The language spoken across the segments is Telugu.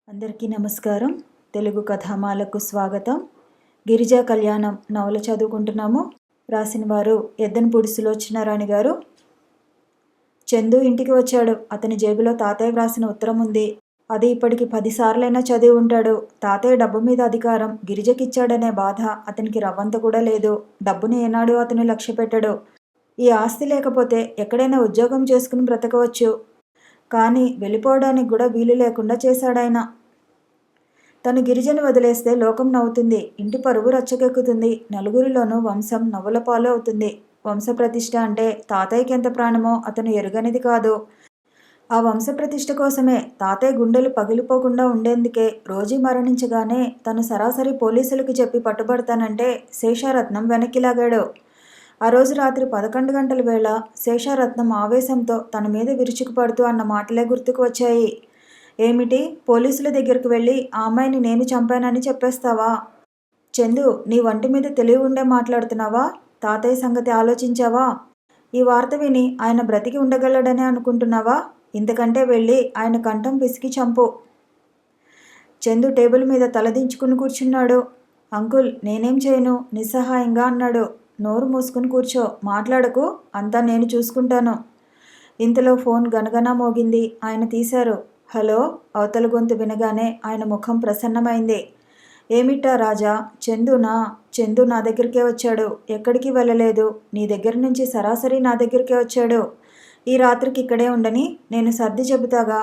అందరికీ నమస్కారం. తెలుగు కథామాలకు స్వాగతం. గిరిజా కళ్యాణం నవల చదువుకుంటున్నాము. రాసిన వారు ఎద్దనపూడి సులోచనారాణి గారు. చందు ఇంటికి వచ్చాడు. అతని జేబులో తాతయ్య వ్రాసిన ఉత్తరం ఉంది. అది ఇప్పటికి 10 సార్లైనా చదివి ఉంటాడు. తాతయ్య డబ్బు మీద అధికారం గిరిజకిచ్చాడనే బాధ అతనికి రవ్వంత కూడా లేదు. డబ్బుని ఏనాడు అతను లక్ష్య పెట్టడు. ఈ ఆస్తి లేకపోతే ఎక్కడైనా ఉద్యోగం చేసుకుని బ్రతకవచ్చు. కానీ వెళ్ళిపోవడానికి కూడా వీలు లేకుండా చేశాడాయన. తను గిరిజను వదిలేస్తే లోకం నవ్వుతుంది. ఇంటి పరువు రచ్చకెక్కుతుంది. నలుగురిలోనూ వంశం నవ్వుల పాలు అవుతుంది. వంశప్రతిష్ఠ అంటే తాతయ్యకి ఎంత ప్రాణమో అతను ఎరుగనిది కాదు. ఆ వంశప్రతిష్ఠ కోసమే తాతయ్య గుండెలు పగిలిపోకుండా ఉండేందుకే రోజీ మరణించగానే తను సరాసరి పోలీసులకు చెప్పి పట్టుబడతానంటే శేషారత్నం వెనక్కి లాగాడు. ఆ రోజు రాత్రి 11 గంటల వేళ శేషారత్నం ఆవేశంతో తన మీద విరుచుకుపడుతూ అన్న మాటలే గుర్తుకు వచ్చాయి. ఏమిటి, పోలీసుల దగ్గరికి వెళ్ళి ఆ అమ్మాయిని నేను చంపానని చెప్పేస్తావా? చందు, నీ వంటి మీద తెలివి ఉండే మాట్లాడుతున్నావా? తాతయ్య సంగతి ఆలోచించావా? ఈ వార్త విని ఆయన బ్రతికి ఉండగలడని అనుకుంటున్నావా? ఇంతకంటే వెళ్ళి ఆయన కంఠం పిసికి చంపు. చందు టేబుల్ మీద తలదించుకుని కూర్చున్నాడు. అంకుల్, నేనేం చేయను నిస్సహాయంగా అన్నాడు. నోరు మూసుకుని కూర్చో, మాట్లాడకు, అంతా నేను చూసుకుంటాను. ఇంతలో ఫోన్ గనగనా మోగింది. ఆయన తీశారు. హలో. అవతల గొంతు వినగానే ఆయన ముఖం ప్రసన్నమైంది. ఏమిటా రాజా? చందు నా దగ్గరికే వచ్చాడు. ఎక్కడికి వెళ్ళలేదు. నీ దగ్గర నుంచి సరాసరి నా దగ్గరికే వచ్చాడు. ఈ రాత్రికి ఇక్కడే ఉండని నేను సర్ది చెబుతాగా.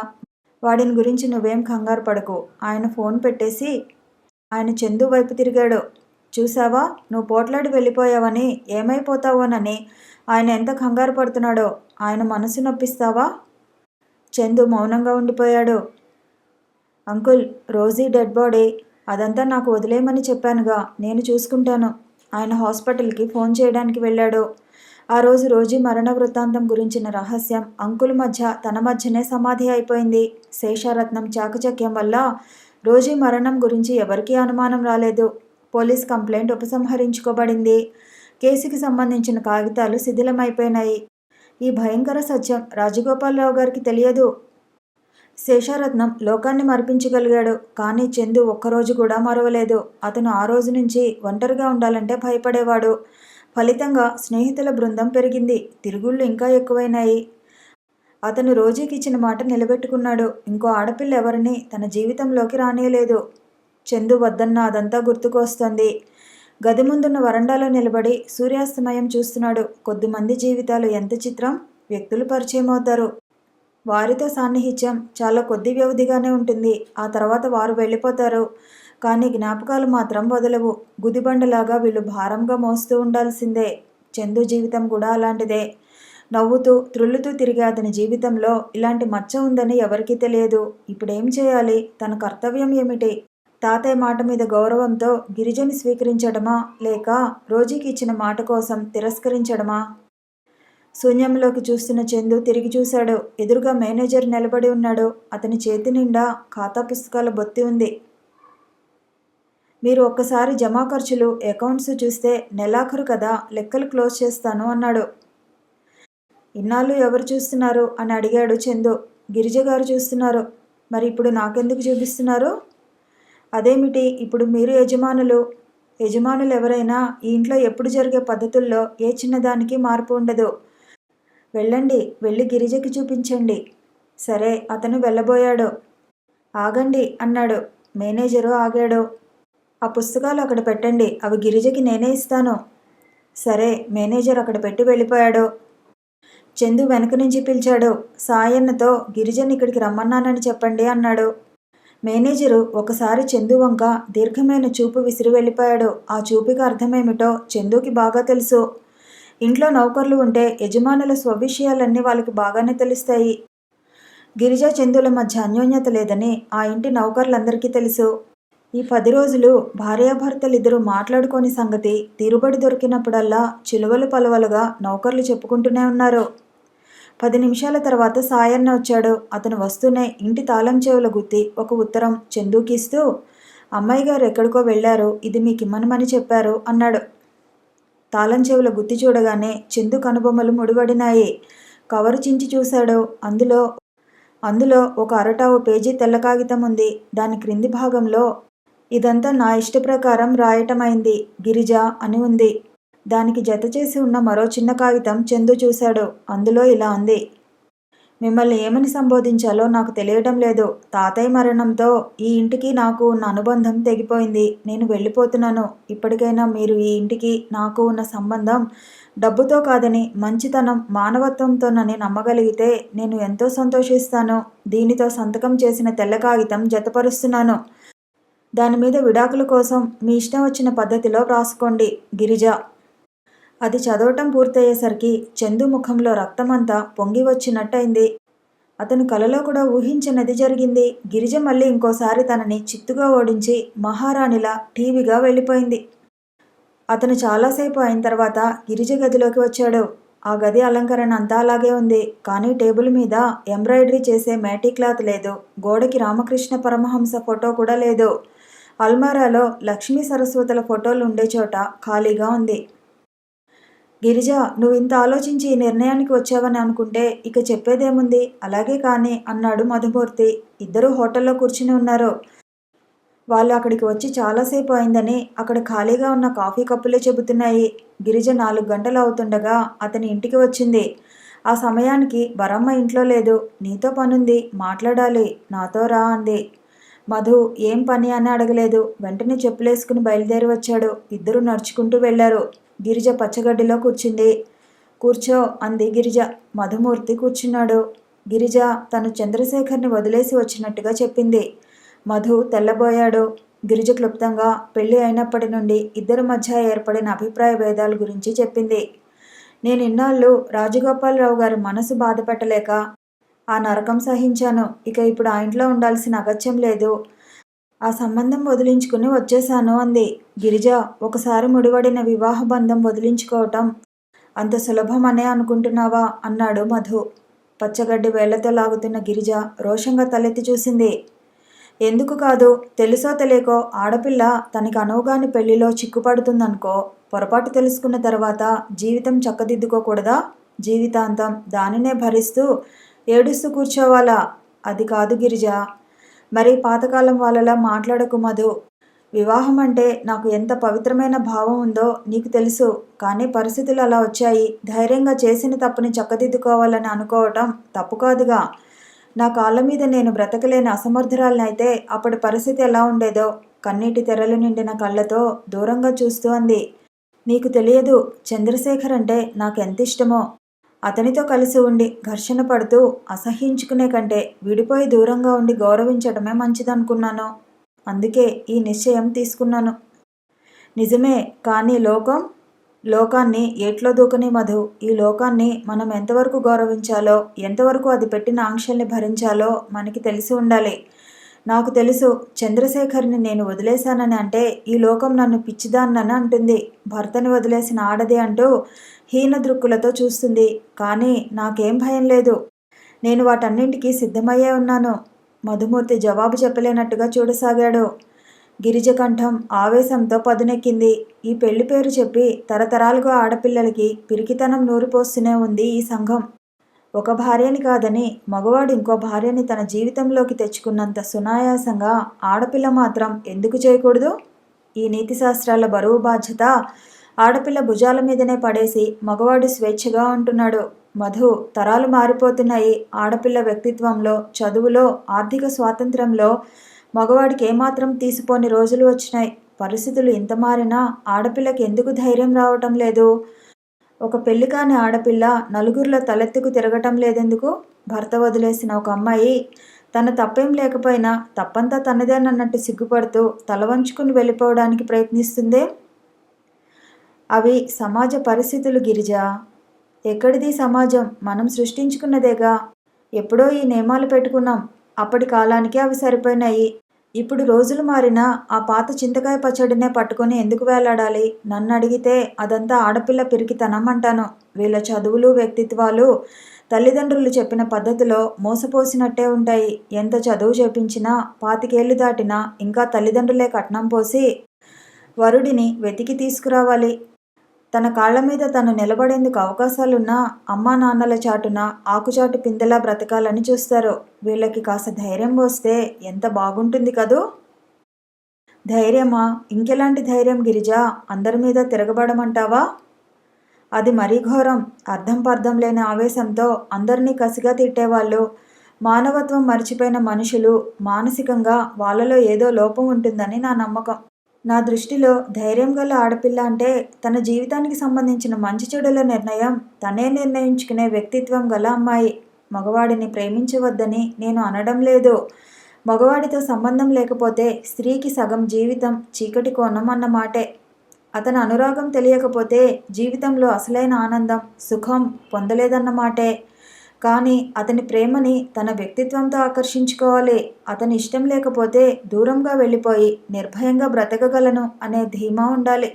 వాడిని గురించి నువ్వేం కంగారు పడకు. ఆయన ఫోన్ పెట్టేసి ఆయన చందు వైపు తిరిగాడు. చూసావా, నువ్వు పోట్లాడి వెళ్ళిపోయావని, ఏమైపోతావోనని ఆయన ఎంత కంగారు పడుతున్నాడో. ఆయన మనసు నొప్పిస్తావా? చందు మౌనంగా ఉండిపోయాడు. Uncle, Rosie dead body. అదంతా నాకు వదిలేయమని చెప్పానుగా, నేను చూసుకుంటాను. ఆయన హాస్పిటల్కి ఫోన్ చేయడానికి వెళ్ళాడు. ఆ రోజు రోజీ మరణ వృత్తాంతం గురించిన రహస్యం అంకుల్ మధ్య తన మధ్యనే సమాధి అయిపోయింది. శేషారత్నం చాకచక్యం వల్ల రోజీ మరణం గురించి ఎవరికీ అనుమానం రాలేదు. పోలీస్ కంప్లైంట్ ఉపసంహరించుకోబడింది. కేసుకి సంబంధించిన కాగితాలు శిథిలమైపోయినాయి. ఈ భయంకర సత్యం రాజగోపాలరావు గారికి తెలియదు. శేషారత్నం లోకాన్ని మరిపించగలిగాడు. కానీ చందు ఒక్కరోజు కూడా మరవలేదు. అతను ఆ రోజు నుంచి ఒంటరిగా ఉండాలంటే భయపడేవాడు. ఫలితంగా స్నేహితుల బృందం పెరిగింది. తిరుగుళ్ళు ఇంకా ఎక్కువైనాయి. అతను రోజీకి ఇచ్చిన మాట నిలబెట్టుకున్నాడు. ఇంకో ఆడపిల్ల ఎవరిని తన జీవితంలోకి రానియలేదు. చందు వద్దన్న అదంతా గుర్తుకొస్తోంది. గది ముందున్న వరండాలో నిలబడి సూర్యాస్తమయం చూస్తున్నాడు. కొద్దిమంది జీవితాలు ఎంత చిత్రం. వ్యక్తులు పరిచయం అవుతారు. వారితో సాన్నిహిత్యం చాలా కొద్ది వ్యవధిగానే ఉంటుంది. ఆ తర్వాత వారు వెళ్ళిపోతారు. కానీ జ్ఞాపకాలు మాత్రం వదలవు. గుదిబండలాగా వీళ్ళు భారంగా మోస్తూ ఉండాల్సిందే. చందు జీవితం కూడా అలాంటిదే. నవ్వుతూ త్రుళ్ళుతూ తిరిగే అతని జీవితంలో ఇలాంటి మచ్చ ఉందని ఎవరికీ తెలియదు. ఇప్పుడేం చేయాలి? తన కర్తవ్యం ఏమిటి? తాతయ్య మాట మీద గౌరవంతో గిరిజని స్వీకరించడమా, లేక రోజీకి ఇచ్చిన మాట కోసం తిరస్కరించడమా? శూన్యంలోకి చూస్తున్న చందు తిరిగి చూశాడు. ఎదురుగా మేనేజర్ నిలబడి ఉన్నాడు. అతని చేతి నిండా ఖాతా పుస్తకాల బొత్తి ఉంది. మీరు ఒక్కసారి జమా ఖర్చులు, అకౌంట్స్ చూస్తే నెలాఖరు కదా, లెక్కలు క్లోజ్ చేస్తాను అన్నాడు. ఇన్నాళ్ళు ఎవరు చూస్తున్నారు అని అడిగాడు చందు. గిరిజ గారు చూస్తున్నారు. మరి ఇప్పుడు నాకెందుకు చూపిస్తున్నారు? అదేమిటి, ఇప్పుడు మీరు యజమానులు ఎవరైనా ఈ ఇంట్లో ఎప్పుడు జరిగే పద్ధతుల్లో ఏ చిన్నదానికి మార్పు ఉండదు. వెళ్ళండి, వెళ్ళి గిరిజకి చూపించండి. సరే, అతను వెళ్ళబోయాడు. ఆగండి అన్నాడు. మేనేజరు ఆగాడు. ఆ పుస్తకాలు అక్కడ పెట్టండి, అవి గిరిజకి నేనే ఇస్తాను. సరే, మేనేజర్ అక్కడ పెట్టి వెళ్ళిపోయాడు. చందు వెనక నుంచి పిలిచాడు. సాయన్నతో గిరిజని ఇక్కడికి రమ్మన్నానని చెప్పండి అన్నాడు. మేనేజరు ఒకసారి చందు వంక దీర్ఘమైన చూపు విసిరి వెళ్ళిపోయాడు. ఆ చూపుకి అర్థమేమిటో చందుకి బాగా తెలుసు. ఇంట్లో నౌకర్లు ఉంటే యజమానుల స్వవిషయాలన్నీ వాళ్ళకి బాగానే తెలుస్తాయి. గిరిజా చందుల మధ్య అన్యోన్యత లేదని ఆ ఇంటి నౌకర్లందరికీ తెలుసు. ఈ 10 రోజులు భార్యాభర్తలిద్దరూ మాట్లాడుకోని సంగతి తీరుబడి దొరికినప్పుడల్లా చిలువలు పలువలుగా నౌకర్లు చెప్పుకుంటూనే ఉన్నారు. 10 నిమిషాల తర్వాత సాయన్న వచ్చాడు. అతను వస్తూనే ఇంటి తాళం చెవుల గుత్తి ఒక ఉత్తరం చందుకి ఇస్తూ, అమ్మాయి గారు ఎక్కడికో వెళ్ళారు, ఇది మీకిమ్మనమని చెప్పారు అన్నాడు. తాళం చెవుల గుత్తి చూడగానే చందు కనుబొమ్మలు ముడిపడినాయి. కవరు చించి చూశాడు. అందులో అందులో ఒక అరటావు పేజీ తెల్ల కాగితం ఉంది. దాని క్రింది భాగంలో ఇదంతా నా ఇష్ట ప్రకారం రాయటమైంది గిరిజ అని ఉంది. దానికి జత చేసి ఉన్న మరో చిన్న కాగితం చందు చూశాడు. అందులో ఇలా ఉంది: మిమ్మల్ని ఏమని సంబోధించాలో నాకు తెలియడం లేదు. తాతయ్య మరణంతో ఈ ఇంటికి నాకు ఉన్న అనుబంధం తెగిపోయింది. నేను వెళ్ళిపోతున్నాను. ఇప్పటికైనా మీరు ఈ ఇంటికి నాకు ఉన్న సంబంధం డబ్బుతో కాదని మంచితనం, మానవత్వంతోనని నమ్మగలిగితే నేను ఎంతో సంతోషిస్తాను. దీనితో సంతకం చేసిన తెల్ల కాగితం జతపరుస్తున్నాను. దాని మీద విడాకుల కోసం మీ ఇష్టం వచ్చిన పద్ధతిలో వ్రాసుకోండి గిరిజ. అది చదవటం పూర్తయ్యేసరికి చందు ముఖంలో రక్తమంతా పొంగి వచ్చినట్టయింది. అతను కలలో కూడా ఊహించినది జరిగింది. గిరిజ మళ్ళీ ఇంకోసారి తనని చిత్తుగా ఓడించి మహారాణిలా టీవీగా వెళ్ళిపోయింది. అతను చాలాసేపు అయిన తర్వాత గిరిజ గదిలోకి వచ్చాడు. ఆ గది అలంకరణ అంతా అలాగే ఉంది. కానీ టేబుల్ మీద ఎంబ్రాయిడరీ చేసే మేటీ క్లాత్ లేదు. గోడకి రామకృష్ణ పరమహంస ఫోటో కూడా లేదు. అల్మారాలో లక్ష్మీ సరస్వతుల ఫోటోలు ఉండే చోట ఖాళీగా ఉంది. గిరిజ, నువ్వు ఇంత ఆలోచించి ఈ నిర్ణయానికి వచ్చావని అనుకుంటే ఇక చెప్పేదేముంది? అలాగే కానీ అన్నాడు మధుమూర్తి. ఇద్దరూ హోటల్లో కూర్చుని ఉన్నారు. వాళ్ళు అక్కడికి వచ్చి చాలాసేపు అయిందని అక్కడ ఖాళీగా ఉన్న కాఫీ కప్పులే చెబుతున్నాయి. గిరిజ 4 గంటలు అవుతుండగా అతని ఇంటికి వచ్చింది. ఆ సమయానికి వరమ్మ ఇంట్లో లేదు. నీతో పనుంది, మాట్లాడాలి, నాతో రా అంది. మధు ఏం పని అని అడగలేదు. వెంటనే చెప్పులేసుకుని బయలుదేరి వచ్చాడు. ఇద్దరు నడుచుకుంటూ వెళ్లారు. గిరిజ పచ్చగడ్డిలో కూర్చుంది. కూర్చో అంది గిరిజ. మధుమూర్తి కూర్చున్నాడు. గిరిజ తను చంద్రశేఖర్ని వదిలేసి వచ్చినట్టుగా చెప్పింది. మధు తెల్లబోయాడు. గిరిజ క్లుప్తంగా పెళ్లి అయినప్పటి నుండి ఇద్దరి మధ్య ఏర్పడిన అభిప్రాయ భేదాల గురించి చెప్పింది. నేను ఇన్నాళ్ళు రాజగోపాలరావు గారి మనసు బాధపెట్టలేక ఆ నరకం సహించాను. ఇక ఇప్పుడు ఆ ఇంట్లో ఉండాల్సిన అగత్యం లేదు. ఆ సంబంధం వదిలించుకుని వచ్చేశాను అంది. గిరిజ, ఒకసారి ముడివడిన వివాహ బంధం వదిలించుకోవటం అంత సులభమనే అనుకుంటున్నావా అన్నాడు మధు. పచ్చగడ్డి వేళ్లతో లాగుతున్న గిరిజ రోషంగా తలెత్తి చూసింది. ఎందుకు కాదు? తెలుసో తెలియకో ఆడపిల్ల తనకి అనువుగాని పెళ్లిలో చిక్కుపడుతుందనుకో. పొరపాటు తెలుసుకున్న తర్వాత జీవితం చక్కదిద్దుకోకూడదా? జీవితాంతం దానినే భరిస్తూ ఏడుస్తూ కూర్చోవాలా? అది కాదు గిరిజ. మరి పాతకాలం వాళ్ళలా మాట్లాడకు మధు. వివాహం అంటే నాకు ఎంత పవిత్రమైన భావం ఉందో నీకు తెలుసు. కానీ పరిస్థితులు అలా వచ్చాయి. ధైర్యంగా చేసిన తప్పుని చక్కదిద్దుకోవాలని అనుకోవటం తప్పు కాదుగా. నా కాళ్ళ మీద నేను బ్రతకలేని అసమర్థురాలనైతే అప్పటి పరిస్థితి ఎలా ఉండేదో కన్నీటి తెరలు నిండిన కళ్ళతో దూరంగా చూస్తూ అంది. నీకు తెలియదు, చంద్రశేఖర్ అంటే నాకెంత ఇష్టమో. అతనితో కలిసి ఉండి ఘర్షణ పడుతూ అసహ్యించుకునే కంటే విడిపోయి దూరంగా ఉండి గౌరవించడమే మంచిదనుకున్నాను. అందుకే ఈ నిశ్చయం తీసుకున్నాను. నిజమే, కానీ లోకాన్ని ఏట్లో దూకని మధు. ఈ లోకాన్ని మనం ఎంతవరకు గౌరవించాలో, ఎంతవరకు అది పెట్టిన ఆంక్షల్ని భరించాలో మనకి తెలిసి ఉండాలి. నాకు తెలుసు. చంద్రశేఖర్ని నేను వదిలేశానని అంటే ఈ లోకం నన్ను పిచ్చిదాన్నని అంటుంది. భర్తని వదిలేసిన ఆడది అంటూ హీన దృక్కులతో చూస్తుంది. కానీ నాకేం భయం లేదు. నేను వాటన్నింటికీ సిద్ధమయ్యే ఉన్నాను. మధుమూర్తి జవాబు చెప్పలేనట్టుగా చూడసాగాడు. గిరిజ కంఠం ఆవేశంతో పదునెక్కింది. ఈ పెళ్లి పేరు చెప్పి తరతరాలుగా ఆడపిల్లలకి పిరికితనం నూరిపోస్తూనే ఉంది ఈ సంఘం. ఒక భార్యని కాదని మగవాడు ఇంకో భార్యని తన జీవితంలోకి తెచ్చుకున్నంత సునాయాసంగా ఆడపిల్ల మాత్రం ఎందుకు చేయకూడదు? ఈ నీతి శాస్త్రాల బరువు బాధ్యత ఆడపిల్ల భుజాల మీదనే పడేసి మగవాడు స్వేచ్ఛగా ఉంటున్నాడు. మధు, తరాలు మారిపోతున్నాయి. ఆడపిల్ల వ్యక్తిత్వంలో, చదువులో, ఆర్థిక స్వాతంత్రంలో మగవాడికి ఏమాత్రం తీసిపోని రోజులు వచ్చినాయి. పరిస్థితులు ఇంత మారినా ఆడపిల్లకి ఎందుకు ధైర్యం రావటం లేదు? ఒక పెళ్లి కాని ఆడపిల్ల నలుగురిలో తలెత్తుకు తిరగటం లేదెందుకు? భర్త వదిలేసిన ఒక అమ్మాయి తన తప్పేం లేకపోయినా తప్పంతా తనదేనన్నట్టు సిగ్గుపడుతూ తల వంచుకుని వెళ్ళిపోవడానికి ప్రయత్నిస్తుందే. అవి సమాజ పరిస్థితులు గిరిజ. ఎక్కడిది సమాజం? మనం సృష్టించుకున్నదేగా. ఎప్పుడో ఈ నియమాలు పెట్టుకున్నాం. అప్పటి కాలానికి అవి సరిపోయినాయి. ఇప్పుడు రోజులు మారినా ఆ పాత చింతకాయ పచ్చడినే పట్టుకొని ఎందుకు వేలాడాలి? నన్ను అడిగితే అదంతా ఆడపిల్ల పిరికితనం అంటాను. వీళ్ళ చదువులు, వ్యక్తిత్వాలు తల్లిదండ్రులు చెప్పిన పద్ధతిలో మోసపోసినట్టే ఉంటాయి. ఎంత చదువు చెప్పించినా 25 ఏళ్ళు దాటినా ఇంకా తల్లిదండ్రులే కట్నం పోసి వరుడిని వెతికి తీసుకురావాలి. తన కాళ్ల మీద తను నిలబడేందుకు అవకాశాలున్నా అమ్మా నాన్నల చాటున ఆకుచాటు పిందెలా బ్రతకాలని చూస్తారు. వీళ్ళకి కాస్త ధైర్యం వస్తే ఎంత బాగుంటుంది కదూ. ధైర్యమా? ఇంకెలాంటి ధైర్యం గిరిజ? అందరి మీద తిరగబడమంటావా? అది మరీ ఘోరం. అర్థం పర్థం లేని ఆవేశంతో అందరినీ కసిగా తిట్టేవాళ్ళు, మానవత్వం మర్చిపోయిన మనుషులు, మానసికంగా వాళ్ళలో ఏదో లోపం ఉంటుందని నా నమ్మకం. నా దృష్టిలో ధైర్యం గల ఆడపిల్ల అంటే తన జీవితానికి సంబంధించిన మంచి చెడుల నిర్ణయం తనే నిర్ణయించుకునే వ్యక్తిత్వం గల అమ్మాయి. మగవాడిని ప్రేమించవద్దని నేను అనడం లేదు. మగవాడితో సంబంధం లేకపోతే స్త్రీకి సగం జీవితం చీకటి కోణం అన్నమాటే. అతని అనురాగం తెలియకపోతే జీవితంలో అసలైన ఆనందం, సుఖం పొందలేదన్నమాటే. కానీ అతని ప్రేమని తన వ్యక్తిత్వంతో ఆకర్షించుకోవాలి. అతని ఇష్టం లేకపోతే దూరంగా వెళ్ళిపోయి నిర్భయంగా బ్రతకగలను అనే ధీమా ఉండాలి.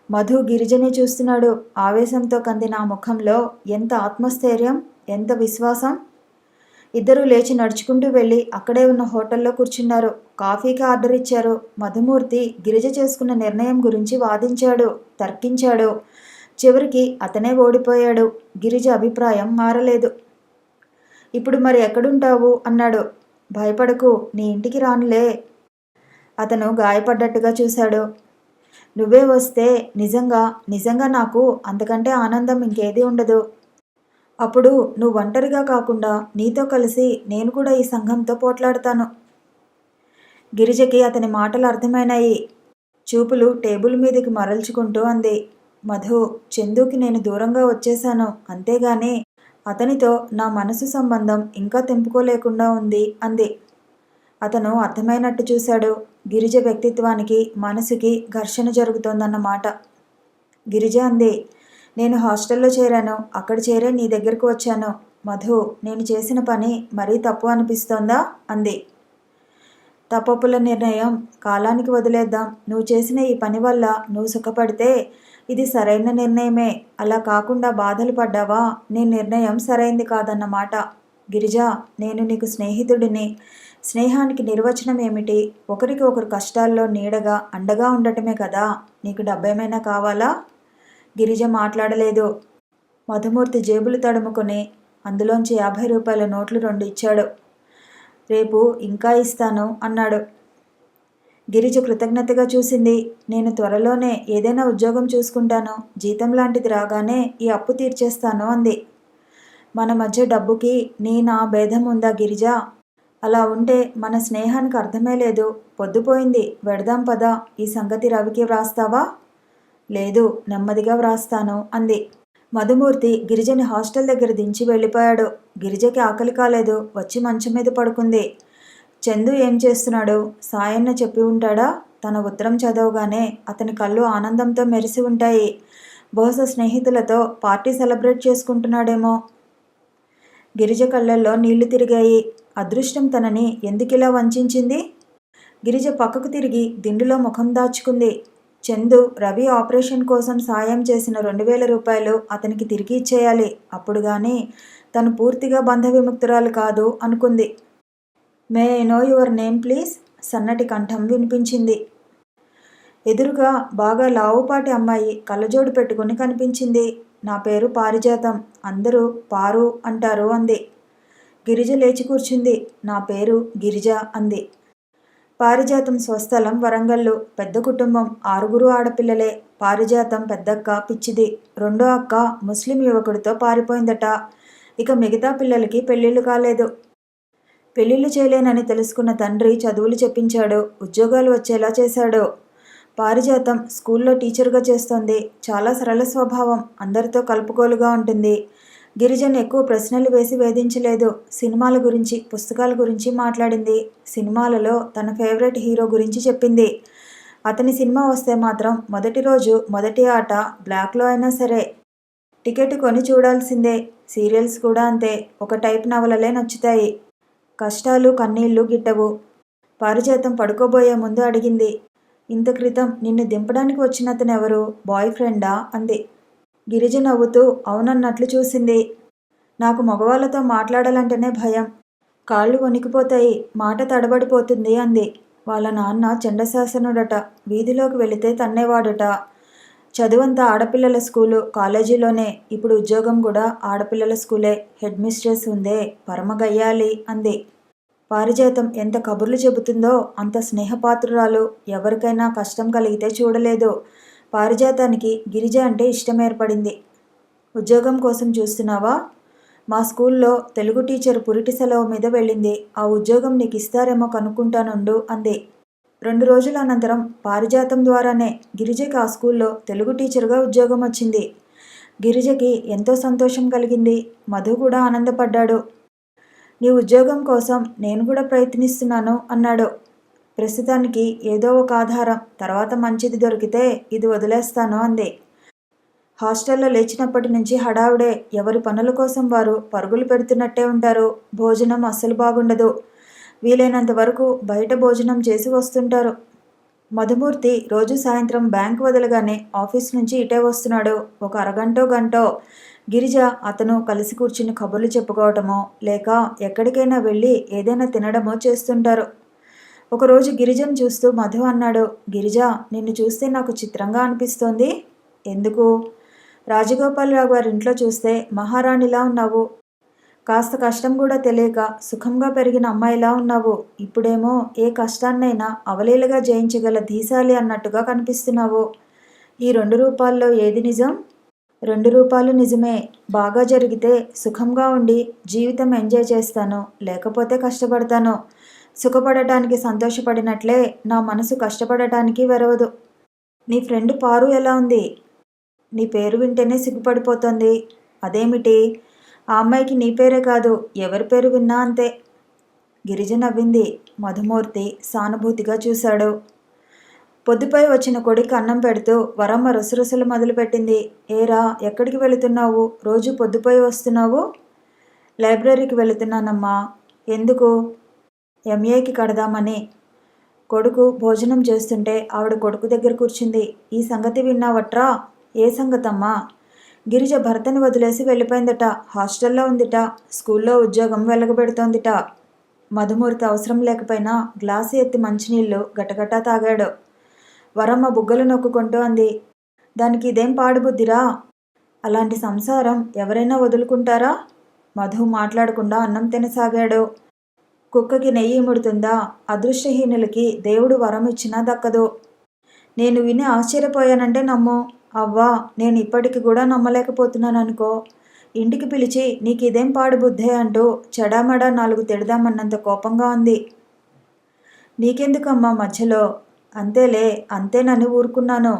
మధు గిరిజని చూస్తున్నాడు. ఆవేశంతో కందిన ఆ ముఖంలో ఎంత ఆత్మస్థైర్యం, ఎంత విశ్వాసం. ఇద్దరూ లేచి నడుచుకుంటూ వెళ్ళి అక్కడే ఉన్న హోటల్లో కూర్చున్నారు. కాఫీకి ఆర్డర్ ఇచ్చారు. మధుమూర్తి గిరిజ చేసుకున్న నిర్ణయం గురించి వాదించాడు, తర్కించాడు. చివరికి అతనే ఓడిపోయాడు. గిరిజ అభిప్రాయం మారలేదు. ఇప్పుడు మరి ఎక్కడుంటావు అన్నాడు. భయపడకు, నీ ఇంటికి రానులే. అతను గాయపడ్డట్టుగా చూశాడు. నువ్వే వస్తే నిజంగా నాకు అంతకంటే ఆనందం ఇంకేదీ ఉండదు. అప్పుడు నువ్వు ఒంటరిగా కాకుండా నీతో కలిసి నేను కూడా ఈ సంఘంతో పోట్లాడతాను. గిరిజకి అతని మాటలు అర్థమైనాయి. చూపులు టేబుల్ మీదకి మరల్చుకుంటూ అంది. మధు, చందుకి నేను దూరంగా వచ్చేశాను, అంతేగాని అతనితో నా మనసు సంబంధం ఇంకా తెంపుకోలేకుండా ఉంది అంది. అతను అర్థమైనట్టు చూశాడు. గిరిజ వ్యక్తిత్వానికి మనసుకి ఘర్షణ జరుగుతోందన్నమాట. గిరిజ అంది, నేను హాస్టల్లో చేరాను, అక్కడ చేరే నీ దగ్గరకు వచ్చాను. మధు, నేను చేసిన పని మరీ తప్పు అనిపిస్తోందా అంది. తప్పొప్పుల నిర్ణయం కాలానికి వదిలేద్దాం. నువ్వు చేసిన ఈ పని వల్ల నువ్వు సుఖపడితే ఇది సరైన నిర్ణయమే. అలా కాకుండా బాధలు పడ్డావా, నీ నిర్ణయం సరైంది కాదన్నమాట. గిరిజ, నేను నీకు స్నేహితుడిని. స్నేహానికి నిర్వచనం ఏమిటి? ఒకరికి ఒకరు కష్టాల్లో నీడగా అండగా ఉండటమే కదా. నీకు డబ్బేమైనా కావాలా? గిరిజ మాట్లాడలేదు. మధుమూర్తి జేబులు తడుముకొని అందులోంచి 50 రూపాయల నోట్లు 2 ఇచ్చాడు. రేపు ఇంకా ఇస్తాను అన్నాడు. గిరిజ కృతజ్ఞతగా చూసింది. నేను త్వరలోనే ఏదైనా ఉద్యోగం చూసుకుంటాను, జీతం లాంటిది రాగానే ఈ అప్పు తీర్చేస్తాను అంది. మన మధ్య డబ్బుకి నా భేదం ఉందా గిరిజ? అలా ఉంటే మన స్నేహానికి అర్థమే లేదు. పొద్దుపోయింది, వెడదాం పదా. ఈ సంగతి రవికి వ్రాస్తావా? లేదు, నెమ్మదిగా వ్రాస్తాను అంది. మధుమూర్తి గిరిజని హాస్టల్ దగ్గర దించి వెళ్ళిపోయాడు. గిరిజకి ఆకలి కాలేదు. వచ్చి మంచం మీద పడుకుంది. చందు ఏం చేస్తున్నాడు? సాయన్న చెప్పి ఉంటాడా? తన ఉత్తరం చదవగానే అతని కళ్ళు ఆనందంతో మెరిసి ఉంటాయి. బహుశా స్నేహితులతో పార్టీ సెలబ్రేట్ చేసుకుంటున్నాడేమో. గిరిజ కళ్ళల్లో నీళ్లు తిరిగాయి. అదృష్టం తనని ఎందుకిలా వంచింది? గిరిజ పక్కకు తిరిగి దిండులో ముఖం దాచుకుంది. చందు రవి ఆపరేషన్ కోసం సాయం చేసిన 2000 రూపాయలు అతనికి తిరిగి ఇచ్చేయాలి. అప్పుడు కానీ తను పూర్తిగా బంధ విముక్తురాలు కాదు అనుకుంది. May I know your name please? సన్నటి కంఠం వినిపించింది. ఎదురుగా బాగా లావుపాటి అమ్మాయి కళ్ళజోడు పెట్టుకుని కనిపించింది. నా పేరు పారిజాతం, అందరూ పారు అంటారు అంది. గిరిజ లేచి కూర్చుంది. నా పేరు గిరిజ అంది. పారిజాతం స్వస్థలం వరంగల్లు. పెద్ద కుటుంబం, 6 ఆడపిల్లలే. పారిజాతం పెద్దక్క పిచ్చిది. రెండో అక్క ముస్లిం యువకుడితో పారిపోయిందట. ఇక మిగతా పిల్లలకి పెళ్ళిళ్ళు కాలేదు. పెళ్ళిళ్ళు చేయలేనని తెలుసుకున్న తండ్రి చదువులు చెప్పించాడు, ఉద్యోగాలు వచ్చేలా చేశాడు. పారిజాతం స్కూల్లో టీచర్గా చేస్తోంది. చాలా సరళ స్వభావం, అందరితో కలుపుకోలుగా ఉంటుంది. గిరిజన్ ఎక్కువ ప్రశ్నలు వేసి వేధించలేదు. సినిమాల గురించి, పుస్తకాల గురించి మాట్లాడింది. సినిమాలలో తన ఫేవరెట్ హీరో గురించి చెప్పింది. అతని సినిమా వస్తే మాత్రం మొదటి రోజు మొదటి ఆట బ్లాక్లో అయినా సరే టికెట్ కొని చూడాల్సిందే. సీరియల్స్ కూడా అంతే. ఒక టైప్ నవలలే నచ్చుతాయి. కష్టాలు కన్నీళ్లు గిట్టవు. పారిజాతం పడుకోబోయే ముందు అడిగింది, ఇంత క్రితం నిన్ను దింపడానికి వచ్చినతనెవరు? బాయ్ ఫ్రెండా అంది. గిరిజ నవ్వుతూ అవునన్నట్లు చూసింది. నాకు మగవాళ్ళతో మాట్లాడాలంటేనే భయం, కాళ్ళు వణికిపోతాయి, మాట తడబడిపోతుంది అంది. వాళ్ళ నాన్న చండశాసనుడట. వీధిలోకి వెళితే తన్నేవాడుట. చదువంతా ఆడపిల్లల స్కూలు, కాలేజీలోనే. ఇప్పుడు ఉద్యోగం కూడా ఆడపిల్లల స్కూలే. హెడ్ మిస్ట్రెస్ ఉందే, పరమగయ్యాలి అంది. పారిజాతం ఎంత కబుర్లు చెబుతుందో అంత స్నేహపాత్రురాలు. ఎవరికైనా కష్టం కలిగితే చూడలేదు. పారిజాతానికి గిరిజ అంటే ఇష్టం ఏర్పడింది. ఉద్యోగం కోసం చూస్తున్నావా? మా స్కూల్లో తెలుగు టీచర్ పురిటి సెలవు మీద వెళ్ళింది. ఆ ఉద్యోగం నీకు ఇస్తారేమో కనుక్కుంటానుండు అంది. 2 రోజుల అనంతరం పారిజాతం ద్వారానే గిరిజకి ఆ స్కూల్లో తెలుగు టీచర్గా ఉద్యోగం వచ్చింది. గిరిజకి ఎంతో సంతోషం కలిగింది. మధు కూడా ఆనందపడ్డాడు. నీ ఉద్యోగం కోసం నేను కూడా ప్రయత్నిస్తున్నాను అన్నాడు. ప్రస్తుతానికి ఏదో ఒక ఆధారం, తర్వాత మంచిది దొరికితే ఇది వదిలేస్తాను అంది. హాస్టల్లో లేచినప్పటి నుంచి హడావుడే. ఎవరి పనుల కోసం వారు పరుగులు పెడుతున్నట్టే ఉంటారు. భోజనం అస్సలు బాగుండదు. వీలైనంత వరకు బయట భోజనం చేసి వస్తుంటారు. మధుమూర్తి రోజు సాయంత్రం బ్యాంకు వదలగానే ఆఫీస్ నుంచి ఇటే వస్తున్నాడు. ఒక అరగంటో గంటో గిరిజ అతను కలిసి కూర్చుని కబుర్లు చెప్పుకోవటమో లేక ఎక్కడికైనా వెళ్ళి ఏదైనా తినడమో చేస్తుంటారు. ఒకరోజు గిరిజను చూస్తూ మధు అన్నాడు, గిరిజ, నిన్ను చూస్తే నాకు చిత్రంగా అనిపిస్తోంది. ఎందుకు? రాజగోపాలరావు గారి ఇంట్లో చూస్తే మహారాణిలా ఉన్నావు. కాస్త కష్టం కూడా తెలియక సుఖంగా పెరిగిన అమ్మాయిలా ఉన్నావు. ఇప్పుడేమో ఏ కష్టాన్నైనా అవలీలగా జయించగల ధీశాలి అన్నట్టుగా కనిపిస్తున్నావు. ఈ 2 రూపాల్లో ఏది నిజం? 2 రూపాలు నిజమే. బాగా జరిగితే సుఖంగా ఉండి జీవితం ఎంజాయ్ చేస్తాను, లేకపోతే కష్టపడతాను. సుఖపడటానికి సంతోషపడినట్లే నా మనసు కష్టపడటానికి వెరవదు. నీ ఫ్రెండ్ పారు ఎలా ఉంది? నీ పేరు వింటేనే సిగ్గుపడిపోతోంది. అదేమిటి? ఆ అమ్మాయికి నీ పేరే కాదు, ఎవరి పేరు విన్నా అంతే. గిరిజ నవ్వింది. మధుమూర్తి సానుభూతిగా చూశాడు. పొద్దుపై వచ్చిన కొడుకు అన్నం పెడుతూ వరమ్మ రుసరుసలు మొదలుపెట్టింది. ఏరా, ఎక్కడికి వెళుతున్నావు? రోజు పొద్దుపై వస్తున్నావు? లైబ్రరీకి వెళుతున్నానమ్మా. ఎందుకు? ఎంఏకి కడదామని. కొడుకు భోజనం చేస్తుంటే ఆవిడ కొడుకు దగ్గర కూర్చుంది. ఈ సంగతి విన్నావట్రా? ఏ సంగతమ్మా? గిరిజ భర్తని వదిలేసి వెళ్ళిపోయిందట. హాస్టల్లో ఉందిట. స్కూల్లో ఉద్యోగం వెలగబెడుతోందిట. మధుమూర్తి అవసరం లేకపోయినా గ్లాసు ఎత్తి మంచినీళ్లు గటగటా తాగాడు. వరమ్మ బుగ్గలు నొక్కుకుంటూ అంది, దానికి ఇదేం పాడుబుద్ధిరా? అలాంటి సంసారం ఎవరైనా వదులుకుంటారా? మధు మాట్లాడకుండా అన్నం తినసాగాడు. కుక్కకి నెయ్యి ముడుతుందా? అదృష్టహీనులకి దేవుడు వరం ఇచ్చినా దక్కదు. నేను విని ఆశ్చర్యపోయానంటే నమ్ము. అవ్వా, నేను ఇప్పటికి కూడా నమ్మలేకపోతున్నాననుకో. ఇంటికి పిలిచి నీకు ఇదేం పాడుబుద్ధే అంటూ చెడామడా 4 తిడదామన్నంత కోపంగా ఉంది. నీకెందుకమ్మా మధ్యలో? అంతేలే, అంతేనని ఊరుకున్నాను.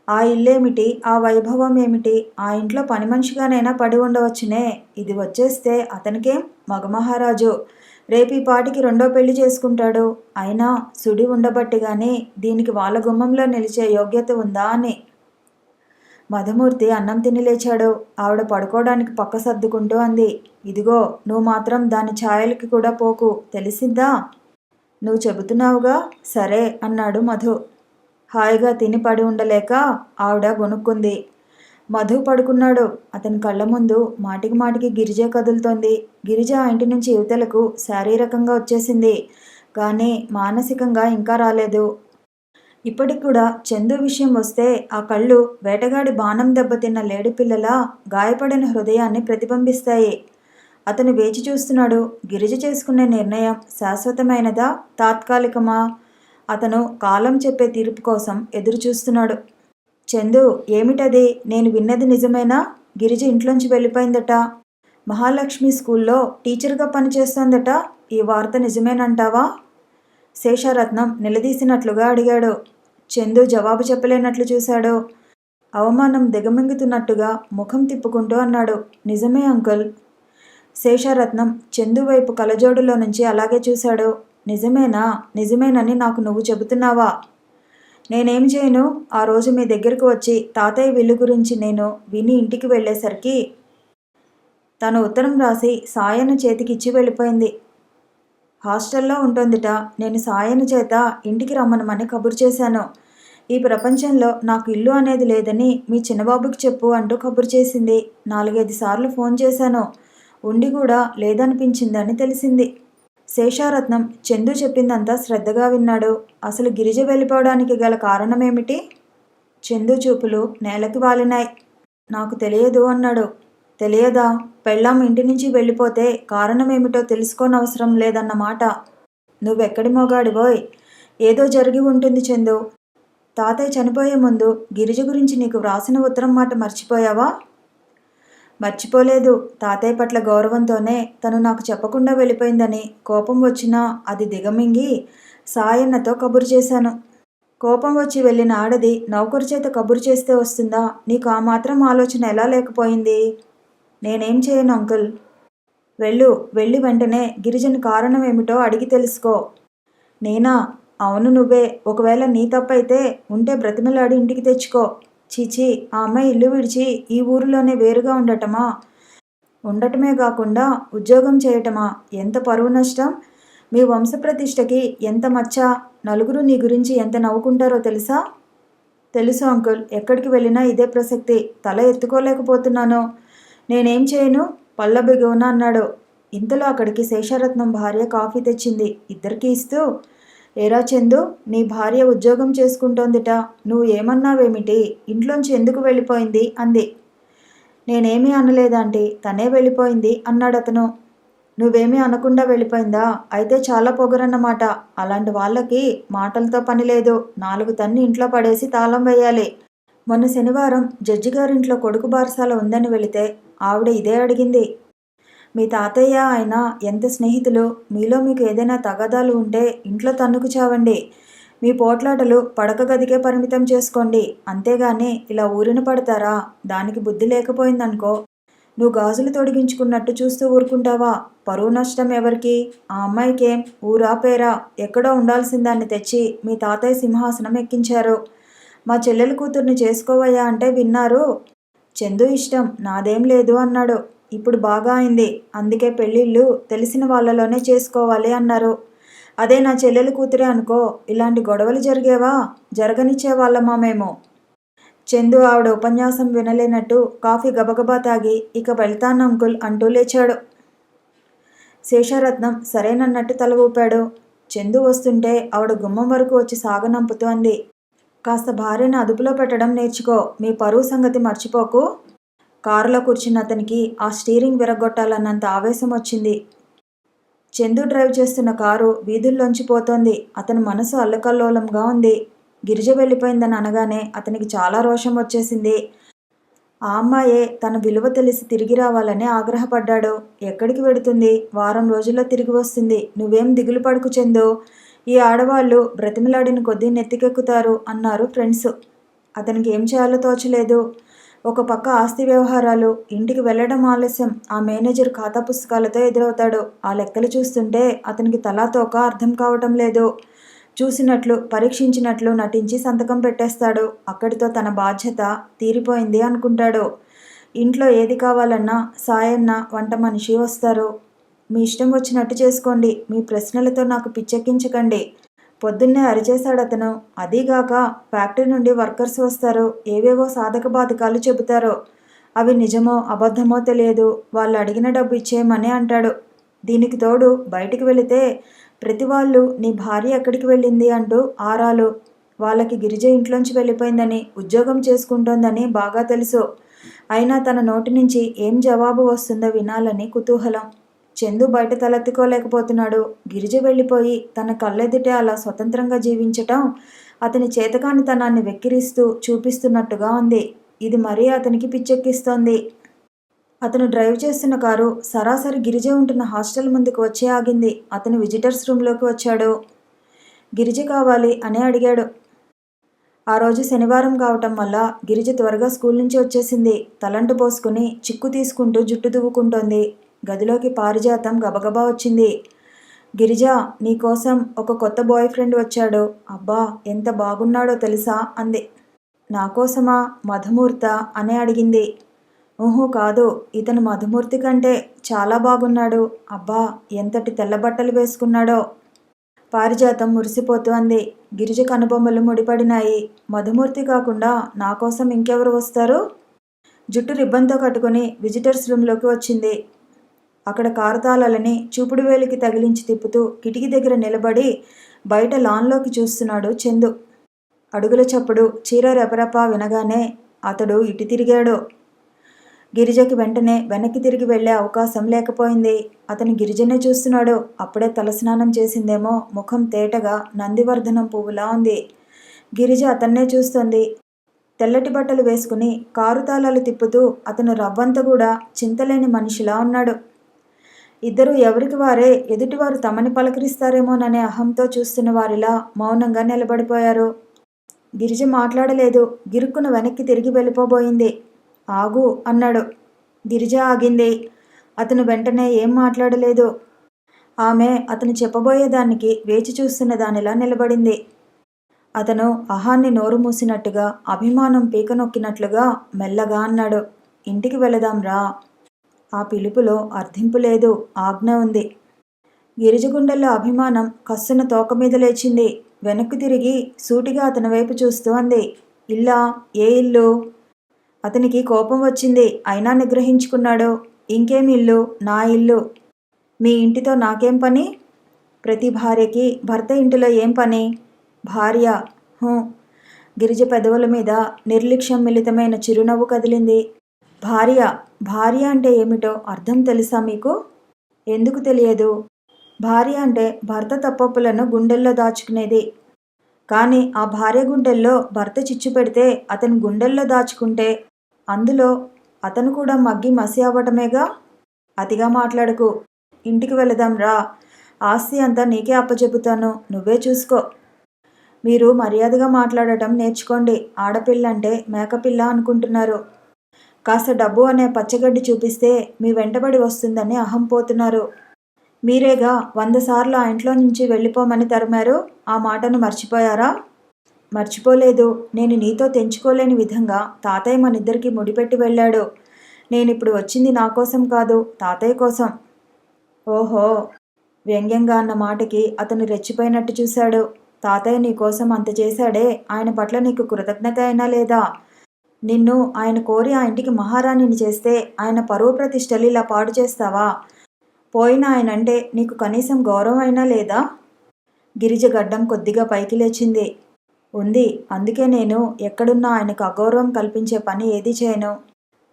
ఆ ఇల్లేమిటి, ఆ వైభవం ఏమిటి? ఆ ఇంట్లో పని మనిషిగానైనా పడి ఉండవచ్చునే. ఇది వచ్చేస్తే అతనికేం మగమహారాజు. రేపు ఈ పాటికి 2వ పెళ్లి చేసుకుంటాడు. అయినా సుడి ఉండబట్టి గాని దీనికి వాళ్ళ గుమ్మంలో నిలిచే యోగ్యత ఉందా అని. మధుమూర్తి అన్నం తిని లేచాడు. ఆవిడ పడుకోవడానికి పక్క సర్దుకుంటూ అంది, ఇదిగో, నువ్వు మాత్రం దాని ఛాయలకి కూడా పోకు, తెలిసిందా? నువ్వు చెబుతున్నావుగా, సరే అన్నాడు మధు. హాయిగా తిని పడి ఉండలేక ఆవిడ గొనుక్కుంది. మధు పడుకున్నాడు. అతని కళ్ళ ముందు మాటికి మాటికి గిరిజే కదులుతోంది. గిరిజ ఆ ఇంటి నుంచి యువతలకు శారీరకంగా వచ్చేసింది, కానీ మానసికంగా ఇంకా రాలేదు. ఇప్పటికి కూడా చందు విషయం వస్తే ఆ కళ్ళు వేటగాడి బాణం దెబ్బతిన్న లేడిపిల్లలా గాయపడిన హృదయాన్ని ప్రతిబింబిస్తాయి. అతను వేచి చూస్తున్నాడు. గిరిజ చేసుకునే నిర్ణయం శాశ్వతమైనదా, తాత్కాలికమా? అతను కాలం చెప్పే తీర్పు కోసం ఎదురు చూస్తున్నాడు. చందు, ఏమిటది? నేను విన్నది నిజమేనా? గిరిజ ఇంట్లోంచి వెళ్ళిపోయిందట. మహాలక్ష్మి స్కూల్లో టీచర్గా పనిచేస్తోందట. ఈ వార్త నిజమేనంటావా? శేషారత్నం నిలదీసినట్లుగా అడిగాడు. చందు జవాబు చెప్పలేనట్లు చూశాడు. అవమానం దిగమింగుతున్నట్టుగా ముఖం తిప్పుకుంటూ అన్నాడు, నిజమే అంకుల్. శేషారత్నం చందు వైపు కలజోడులో నుంచి అలాగే చూశాడు. నిజమేనా? నిజమేనని నాకు నువ్వు చెబుతున్నావా? నేనేం చేయను? ఆ రోజు మీ దగ్గరకు వచ్చి తాతయ్య విల్లు గురించి నేను విని ఇంటికి వెళ్ళేసరికి తను ఉత్తరం రాసి సాయన్న చేతికిచ్చి వెళ్ళిపోయింది. హాస్టల్లో ఉంటోందిట. నేను సాయన్న చేత ఇంటికి రమ్మనమని కబురు చేశాను. ఈ ప్రపంచంలో నాకు ఇల్లు అనేది లేదని మీ చిన్నబాబుకి చెప్పు అంటూ కబురు చేసింది. 4-5 సార్లు ఫోన్ చేశాను. ఉండి కూడా లేదనిపించిందని తెలిసింది. శేషారత్నం చందు చెప్పిందంతా శ్రద్ధగా విన్నాడు. అసలు గిరిజ వెళ్ళిపోవడానికి గల కారణమేమిటి? చందు చూపులు నేలకి వాలినాయి. నాకు తెలియదు అన్నాడు. తెలియదా? పెళ్ళాం ఇంటి నుంచి వెళ్ళిపోతే కారణమేమిటో తెలుసుకోనవసరం లేదన్నమాట. నువ్వెక్కడి మొగాడివోయ్? ఏదో జరిగి ఉంటుంది చందు. తాతయ్య చనిపోయే ముందు గిరిజ గురించి నీకు వ్రాసిన ఉత్తరం మాట మర్చిపోయావా? మర్చిపోలేదు. తాతయ్య పట్ల గౌరవంతోనే తను నాకు చెప్పకుండా వెళ్ళిపోయిందని కోపం వచ్చినా అది దిగమింగి సాయన్నతో కబురు చేశాను. కోపం వచ్చి వెళ్ళిన ఆడది నౌకరు చేత కబురు చేస్తే వస్తుందా? నీకు ఆ మాత్రం ఆలోచన ఎలా లేకపోయింది? నేనేం చేయను అంకుల్. వెళ్ళి వెంటనే గిరిజన కారణం ఏమిటో అడిగి తెలుసుకో. నేనా? అవును నువ్వే. ఒకవేళ నీ తప్పైతే ఉంటే బ్రతిమలాడి ఇంటికి తెచ్చుకో. చీచీ, ఆ అమ్మాయి ఇల్లు విడిచి ఈ ఊరిలోనే వేరుగా ఉండటమా? ఉండటమే కాకుండా ఉద్యోగం చేయటమా? ఎంత పరువు నష్టం! మీ వంశప్రతిష్టకి ఎంత మచ్చ! నలుగురు నీ గురించి ఎంత నవ్వుకుంటారో తెలుసా? తెలుసు అంకుల్. ఎక్కడికి వెళ్ళినా ఇదే ప్రసక్తి. తల ఎత్తుకోలేకపోతున్నాను. నేనేం చేయను? పళ్ళ బిగువన అన్నాడు. ఇంతలో అక్కడికి శేషరత్నం భార్య కాఫీ తెచ్చింది. ఇద్దరికీ ఇస్తూ, ఏరా చందు, నీ భార్య ఉద్యోగం చేసుకుంటోందిట. నువ్వు ఏమన్నావేమిటి? ఇంట్లోంచి ఎందుకు వెళ్ళిపోయింది అంది. నేనేమీ అనలేదాంటీ, తనే వెళ్ళిపోయింది అన్నాడతను. నువ్వేమీ అనకుండా వెళ్ళిపోయిందా? అయితే చాలా పొగరన్నమాట. అలాంటి వాళ్ళకి మాటలతో పని లేదు. 4 తన్ని ఇంట్లో పడేసి తాళం వేయాలి. మొన్న శనివారం జడ్జిగారింట్లో కొడుకు బారసాల ఉందని వెళితే ఆవిడ ఇదే అడిగింది. మీ తాతయ్య ఆయన ఎంత స్నేహితులు. మీలో మీకు ఏదైనా తగాదాలు ఉంటే ఇంట్లో తన్నుకు చావండి. మీ పోట్లాటలు పడక గదికే పరిమితం చేసుకోండి. అంతేగాని ఇలా ఊరిన పడతారా? దానికి బుద్ధి లేకపోయిందనుకో, నువ్వు గాజులు తొడిగించుకున్నట్టు చూస్తూ ఊరుకుంటావా? పరువు నష్టం ఎవరికి? ఆ అమ్మాయికేం ఊరా పేరా? ఎక్కడో ఉండాల్సిందాన్ని తెచ్చి మీ తాతయ్య సింహాసనం ఎక్కించారు. మా చెల్లెలు కూతుర్ని చేసుకోవయ్యా అంటే విన్నారు. చందు ఇష్టం, నాదేం లేదు అన్నాడు. ఇప్పుడు బాగా అయింది. అందుకే పెళ్ళిళ్ళు తెలిసిన వాళ్ళలోనే చేసుకోవాలి అన్నారు. అదే నా చెల్లెలు కూతురే అనుకో, ఇలాంటి గొడవలు జరిగేవా? జరగనిచ్చేవాళ్ళమా మేము? చందు ఆవిడ ఉపన్యాసం వినలేనట్టు కాఫీ గబగబా తాగి, ఇక వెళ్తాను అంకుల్ అంటూ లేచాడు. శేషరత్నం సరేనన్నట్టు తల ఊపాడు. చందు వస్తుంటే ఆవిడ గుమ్మం వరకు వచ్చి సాగనంపుతూ అంది. కాస్త భార్యను అదుపులో పెట్టడం నేర్చుకో. మీ పరువు సంగతి మర్చిపోకు. కారులో కూర్చున్న అతనికి ఆ స్టీరింగ్ విరగొట్టాలన్నంత ఆవేశం వచ్చింది. చందు డ్రైవ్ చేస్తున్న కారు వీధుల్లోంచి పోతోంది. అతని మనసు అల్లకల్లోలంగా ఉంది. గిరిజ వెళ్ళిపోయిందని అనగానే అతనికి చాలా రోషం వచ్చేసింది. ఆ అమ్మాయే తన విలువ తెలిసి తిరిగి రావాలని ఆగ్రహపడ్డాడు. ఎక్కడికి వెడుతుంది? వారం రోజుల్లో తిరిగి వస్తుంది. నువ్వేం దిగులు పడుకు చందు. ఈ ఆడవాళ్ళు బ్రతిమలాడిన కొద్దీ నెత్తికెక్కుతారు అన్నారు ఫ్రెండ్స్. అతనికి ఏం చేయాలో తోచలేదు. ఒక పక్క ఆస్తి వ్యవహారాలు, ఇంటికి వెళ్ళడం ఆలస్యం, ఆ మేనేజర్ ఖాతా పుస్తకాలతో ఎదురవుతాడు. ఆ లెక్కలు చూస్తుంటే అతనికి తలా తోక అర్థం కావటం లేదు. చూసినట్లు పరీక్షించినట్లు నటించి సంతకం పెట్టేస్తాడు. అక్కడితో తన బాధ్యత తీరిపోయింది అనుకుంటాడు. ఇంట్లో ఏది కావాలన్నా సాయన్న, వంట మనిషి వస్తారు. మీ ఇష్టం వచ్చినట్టు చేసుకోండి. మీ ప్రశ్నలతో నాకు పిచ్చెక్కించకండి. పొద్దున్నే అరిచేశాడతను. అదీగాక ఫ్యాక్టరీ నుండి వర్కర్స్ వస్తారు. ఏవేవో సాధక బాధకాలు చెబుతారు. అవి నిజమో అబద్ధమో తెలియదు. వాళ్ళు అడిగిన డబ్బు ఇచ్చేయమని అంటాడు. దీనికి తోడు బయటికి వెళితే ప్రతి వాళ్ళు నీ భార్య ఎక్కడికి వెళ్ళింది అంటూ ఆరాలు. వాళ్ళకి గిరిజ ఇంట్లోంచి వెళ్ళిపోయిందని, ఉద్యోగం చేసుకుంటోందని బాగా తెలుసు. అయినా తన నోటి నుంచి ఏం జవాబు వస్తుందో వినాలని కుతూహలం. చందు బయట తలెత్తుకోలేకపోతున్నాడు. గిరిజ వెళ్ళిపోయి తన కళ్ళెదుటే అలా స్వతంత్రంగా జీవించటం అతని చేతకానితనాన్ని వెక్కిరిస్తూ చూపిస్తున్నట్టుగా ఉంది. ఇది మరీ అతనికి పిచ్చెక్కిస్తోంది. అతను డ్రైవ్ చేస్తున్న కారు సరాసరి గిరిజ ఉంటున్న హాస్టల్ ముందుకు వచ్చి ఆగింది. అతను విజిటర్స్ రూమ్లోకి వచ్చాడు. గిరిజ కావాలి అని అడిగాడు. ఆ రోజు శనివారం కావటం వల్ల గిరిజ త్వరగా స్కూల్ నుంచి వచ్చేసింది. తలంటు పోసుకుని చిక్కు తీసుకుంటూ జుట్టు దువ్వుకుంటోంది. గదిలోకి పారిజాతం గబగబా వచ్చింది. గిరిజ, నీకోసం ఒక కొత్త బాయ్ ఫ్రెండ్ వచ్చాడు. అబ్బా, ఎంత బాగున్నాడో తెలుసా అంది. నాకోసమా? మధుమూర్త అని అడిగింది. ఊహు కాదు, ఇతను మధుమూర్తి కంటే చాలా బాగున్నాడు. అబ్బా, ఎంతటి తెల్లబట్టలు వేసుకున్నాడో. పారిజాతం మురిసిపోతూ అంది. గిరిజ కనుబొమ్మలు ముడిపడినాయి. మధుమూర్తి కాకుండా నా కోసం ఇంకెవరు వస్తారు? జుట్టు రిబ్బన్తో కట్టుకుని విజిటర్స్ రూమ్లోకి వచ్చింది. అక్కడ కారుతాళాలని చూపుడు వేలికి తగిలించి తిప్పుతూ కిటికీ దగ్గర నిలబడి బయట లాన్లోకి చూస్తున్నాడు చందు. అడుగుల చప్పుడు, చీర రెపరెప వినగానే అతడు ఇటు తిరిగాడు. గిరిజకి వెంటనే వెనక్కి తిరిగి వెళ్లే అవకాశం లేకపోయింది. అతను గిరిజనే చూస్తున్నాడు. అప్పుడే తలస్నానం చేసిందేమో. ముఖం తేటగా నందివర్ధనం పువ్వులా ఉంది. గిరిజ అతన్నే చూస్తోంది. తెల్లటి బట్టలు వేసుకుని కారు తాళాలు తిప్పుతూ అతను రవ్వంత కూడా చింతలేని మనిషిలా ఉన్నాడు. ఇద్దరూ ఎవరికి వారే ఎదుటివారు తమని పలకరిస్తారేమోననే అహంతో చూస్తున్న వారిలా మౌనంగా నిలబడిపోయారు. గిరిజ మాట్లాడలేదు. గిరుక్కున వెనక్కి తిరిగి వెళ్ళిపోబోయింది. ఆగు అన్నాడు. గిరిజ ఆగింది. అతను వెంటనే ఏం మాట్లాడలేదు. ఆమె అతను చెప్పబోయేదానికి వేచి చూస్తున్న దానిలా నిలబడింది. అతను అహాన్ని నోరు మూసినట్టుగా, అభిమానం పీక నొక్కినట్లుగా మెల్లగా అన్నాడు, ఇంటికి వెళదాం రా. ఆ పిలుపులో అర్థింపు లేదు, ఆజ్ఞ ఉంది. గిరిజ గుండెల్లో అభిమానం కస్సున తోక మీద లేచింది. వెనక్కు తిరిగి సూటిగా అతని వైపు చూస్తూ అంది, ఇల్లా? ఏ ఇల్లు? అతనికి కోపం వచ్చింది. అయినా నిగ్రహించుకున్నాడు. ఇంకేం ఇల్లు? నా ఇల్లు. మీ ఇంటితో నాకేం పని? ప్రతి భార్యకి భర్త ఇంటిలో ఏం పని? భార్య. గిరిజ పెదవుల మీద నిర్లక్ష్యం మిళితమైన చిరునవ్వు కదిలింది. భార్య. భార్య అంటే ఏమిటో అర్థం తెలుసా మీకు? ఎందుకు తెలియదు? భార్య అంటే భర్త తప్పొప్పులను గుండెల్లో దాచుకునేది. కానీ ఆ భార్య గుండెల్లో భర్త చిచ్చు పెడితే అతని గుండెల్లో దాచుకుంటే అందులో అతను కూడా మగ్గి మసి అవ్వటమేగా. అతిగా మాట్లాడకు. ఇంటికి వెళదాం రా. ఆస్తి అంతా నీకే అప్పచెబుతాను, నువ్వే చూసుకో. మీరు మర్యాదగా మాట్లాడటం నేర్చుకోండి. ఆడపిల్లంటే మేకపిల్ల అనుకుంటున్నారు. కాస్త డబ్బు అనే పచ్చగడ్డి చూపిస్తే మీ వెంటబడి వస్తుందని అహం పోతున్నారు. మీరేగా 100 సార్లు ఆ ఇంట్లో నుంచి వెళ్ళిపోమని తరిమారు. ఆ మాటను మర్చిపోయారా? మర్చిపోలేదు. నేను నీతో తెంచుకోలేని విధంగా తాతయ్య మనిద్దరికి ముడిపెట్టి వెళ్ళాడు. నేనిప్పుడు వచ్చింది నా కోసం కాదు, తాతయ్య కోసం. ఓహో! వ్యంగ్యంగా అన్న మాటకి అతను రెచ్చిపోయినట్టు చూశాడు. తాతయ్య నీ కోసం అంత చేశాడే, ఆయన పట్ల నీకు కృతజ్ఞత అయినా లేదా? నిన్ను ఆయన కోరి ఆ ఇంటికి మహారాణిని చేస్తే ఆయన పరువు ప్రతిష్టలు ఇలా పాడు చేస్తావా? పోయిన ఆయనంటే నీకు కనీసం గౌరవం అయినా లేదా? గిరిజ గడ్డం కొద్దిగా పైకి లేచింది. ఉంది. అందుకే నేను ఎక్కడున్నా ఆయనకు అగౌరవం కల్పించే పని ఏది చేయను.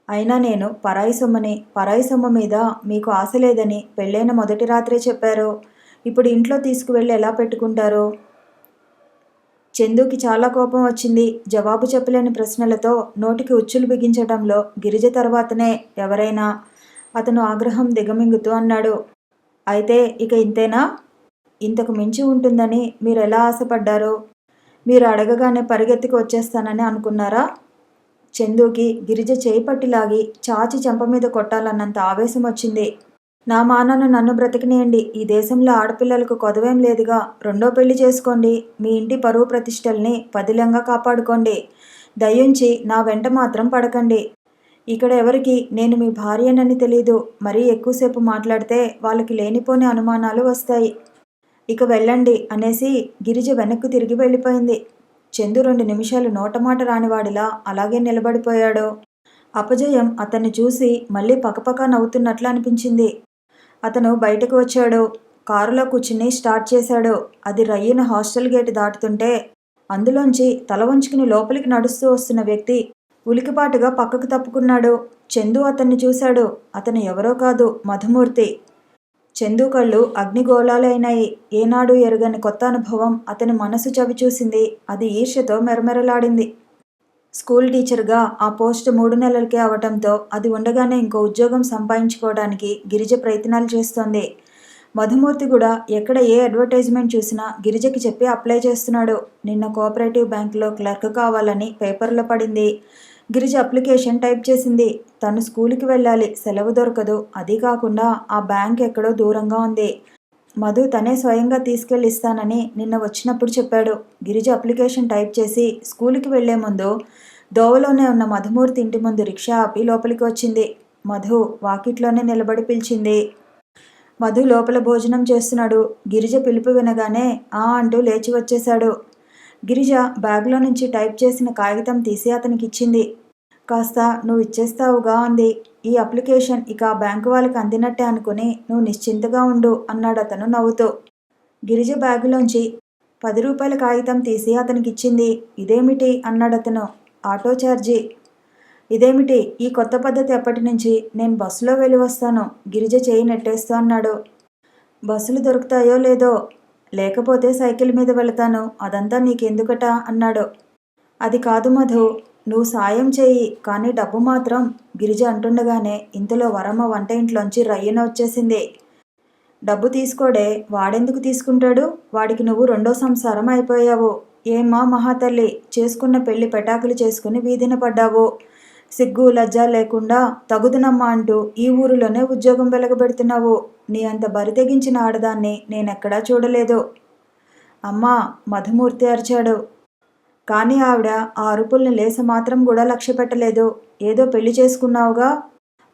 అయినా నేను పరాయి సొమ్మని. పరాయి సొమ్ము మీద మీకు ఆశ లేదని పెళ్ళైన మొదటి రాత్రే చెప్పారు. ఇప్పుడు ఇంట్లో తీసుకువెళ్ళి ఎలా పెట్టుకుంటారు? చందుకి చాలా కోపం వచ్చింది. జవాబు చెప్పలేని ప్రశ్నలతో నోటికి ఉచ్చులు బిగించడంలో గిరిజ తర్వాతనే ఎవరైనా. అతను ఆగ్రహం దిగమింగుతూ అన్నాడు, అయితే ఇక ఇంతేనా? ఇంతకు మించి ఉంటుందని మీరెలా ఆశపడ్డారు? మీరు అడగగానే పరిగెత్తికి వచ్చేస్తానని అనుకున్నారా? చందుకి గిరిజ చేయి పట్టిలాగి చాచి చెంప మీద కొట్టాలన్నంత ఆవేశం వచ్చింది. నా మానాన నన్ను బ్రతికినేయండి. ఈ దేశంలో ఆడపిల్లలకు కొదవేం లేదుగా. రెండో పెళ్లి చేసుకోండి. మీ ఇంటి పరువు ప్రతిష్టల్ని పదిలంగా కాపాడుకోండి. దయించి నా వెంట మాత్రం పడకండి. ఇక్కడ ఎవరికి నేను మీ భార్యనని తెలీదు. మరీ ఎక్కువసేపు మాట్లాడితే వాళ్ళకి లేనిపోని అనుమానాలు వస్తాయి. ఇక వెళ్ళండి అనేసి గిరిజ వెనక్కు తిరిగి వెళ్ళిపోయింది. చందు 2 నిమిషాలు నోటమాట రానివాడిలా అలాగే నిలబడిపోయాడు. అపజయం అతన్ని చూసి మళ్ళీ పకపక నవ్వుతున్నట్లు అనిపించింది. అతను బయటకు వచ్చాడు. కారులో కూర్చుని స్టార్ట్ చేశాడు. అది రయ్యిన హాస్టల్ గేటు దాటుతుంటే అందులోంచి తల వంచుకుని లోపలికి నడుస్తూ వస్తున్న వ్యక్తి ఉలికిపాటుగా పక్కకు తప్పుకున్నాడు. చందు అతన్ని చూశాడు. అతను ఎవరో కాదు, మధుమూర్తి. చందు కళ్ళు అగ్నిగోళాలైనాయి. ఏనాడు ఎరుగని కొత్త అనుభవం అతని మనసు చవిచూసింది. అది ఈర్ష్యతో మెరమెరలాడింది. స్కూల్ టీచర్గా ఆ పోస్ట్ 3 నెలలకే అవటంతో అది ఉండగానే ఇంకో ఉద్యోగం సంపాదించుకోవడానికి గిరిజ ప్రయత్నాలు చేస్తోంది. మధుమూర్తి కూడా ఎక్కడ ఏ అడ్వర్టైజ్మెంట్ చూసినా గిరిజకి చెప్పి అప్లై చేస్తున్నాడు. నిన్న కోఆపరేటివ్ బ్యాంకులో క్లర్క్ కావాలని పేపర్లో పడింది. గిరిజ అప్లికేషన్ టైప్ చేసింది. తను స్కూల్కి వెళ్ళాలి, సెలవు దొరకదు. అదీ కాకుండా ఆ బ్యాంక్ ఎక్కడో దూరంగా ఉంది. మధు తనే స్వయంగా తీసుకెళ్ళి ఇస్తానని నిన్న వచ్చినప్పుడు చెప్పాడు. గిరిజ అప్లికేషన్ టైప్ చేసి స్కూల్కి వెళ్లే ముందు దోవలోనే ఉన్న మధుమూర్తి ఇంటి ముందు రిక్షా ఆపి లోపలికి వచ్చింది. మధు వాకిట్లోనే నిలబడి పిలిచింది. మధు లోపల భోజనం చేస్తున్నాడు. గిరిజ పిలుపు వినగానే ఆ అంటూ లేచి వచ్చేశాడు. గిరిజ బ్యాగ్లో నుంచి టైప్ చేసిన కాగితం తీసి అతనికి ఇచ్చింది. కాస్త నువ్వు ఇచ్చేస్తావుగా అంది. ఈ అప్లికేషన్ ఇక ఆ బ్యాంకు వాళ్ళకి అందినట్టే అనుకుని నువ్వు నిశ్చింతగా ఉండు అన్నాడు అతను నవ్వుతూ. గిరిజ బ్యాగులోంచి రూ. 10 కాగితం తీసి అతనికి ఇచ్చింది. ఇదేమిటి అన్నాడు అతను. Auto charge. ఇదేమిటి ఈ కొత్త పద్ధతి ఎప్పటి నుంచి? నేను బస్సులో వెళ్ళి వస్తాను. గిరిజ చేయి నెట్టేస్తూ అన్నాడు. బస్సులు దొరుకుతాయో లేదో, లేకపోతే సైకిల్ మీద వెళతాను. అదంతా నీకెందుకట అన్నాడు. అది కాదు మధు, నువ్వు సాయం చేయి, కానీ డబ్బు మాత్రం. గిరిజ అంటుండగానే ఇంతలో వరమ్మ వంట ఇంట్లోంచి రయ్యన వచ్చేసింది. డబ్బు తీసుకోడే, వాడెందుకు తీసుకుంటాడు? వాడికి నువ్వు 2వ సంసారం అయిపోయావు. ఏమ్మా మహాతల్లి, చేసుకున్న పెళ్లి పెటాకులు చేసుకుని వీధిన పడ్డావు. సిగ్గు లజ్జ లేకుండా తగుదనమ్మా అంటూ ఈ ఊరిలోనే ఉద్యోగం వెలగబెడుతున్నావు. నీ అంత బరి తెగించిన ఆడదాన్ని నేనెక్కడా చూడలేదు. అమ్మా, మధుమూర్తి అరిచాడు. కానీ ఆవిడ ఆ అరుపుల్ని లేస మాత్రం కూడా లక్ష్య పెట్టలేదు. ఏదో పెళ్లి చేసుకున్నావుగా,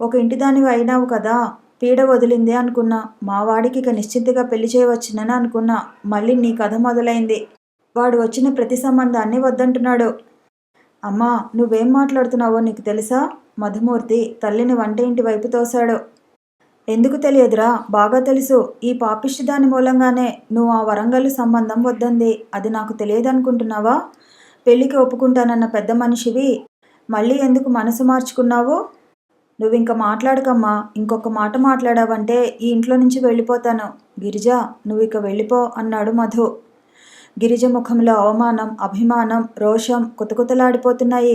ఒక ఇంటిదానివి అయినావు కదా, పీడ వదిలింది అనుకున్నా. మావాడికి ఇక నిశ్చింతగా పెళ్లి చేయవచ్చునని అనుకున్నా. మళ్ళీ నీ కథ మొదలైంది. వాడు వచ్చిన ప్రతి సంబంధాన్ని వద్దంటున్నాడు. అమ్మా, నువ్వేం మాట్లాడుతున్నావో నీకు తెలుసా? మధుమూర్తి తల్లిని వంట ఇంటి వైపు తోశాడు. ఎందుకు తెలియదురా, బాగా తెలుసు. ఈ పాపిష్టి దాని మూలంగానే నువ్వు ఆ వరంగల్ సంబంధం వద్దంది. అది నాకు తెలియదనుకుంటున్నావా? పెళ్లికి ఒప్పుకుంటానన్న పెద్ద మనిషివి మళ్ళీ ఎందుకు మనసు మార్చుకున్నావు? నువ్వింక మాట్లాడకమ్మా. ఇంకొక మాట మాట్లాడావంటే ఈ ఇంట్లో నుంచి వెళ్ళిపోతాను. గిరిజ, నువ్వు ఇక వెళ్ళిపో అన్నాడు మధు. గిరిజ ముఖంలో అవమానం, అభిమానం, రోషం కుతకుతలాడిపోతున్నాయి.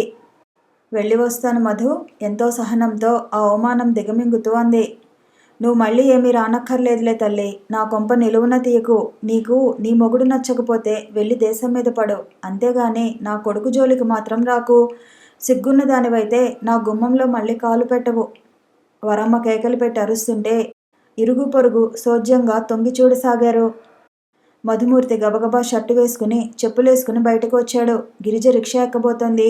వెళ్ళి వస్తాను మధు, ఎంతో సహనంతో ఆ అవమానం దిగమింగుతూ అంది. నువ్వు మళ్ళీ ఏమీ రానక్కర్లేదులే తల్లి. నా కొంప నిలువున తీయకు. నీకు నీ మొగుడు నచ్చకపోతే వెళ్ళి దేశం మీద పడు. అంతేగాని నా కొడుకు జోలికి మాత్రం రాకు. సిగ్గున్న దానివైతే నా గుమ్మంలో మళ్ళీ కాలు పెట్టవు. వరమ్మ కేకలు పెట్టి అరుస్తుంటే ఇరుగు పొరుగు సోజ్యంగా తొంగి చూడసాగారు. మధుమూర్తి గబగబా షర్టు వేసుకుని చెప్పులేసుకుని బయటకు వచ్చాడు. గిరిజ రిక్షా ఎక్కబోతోంది.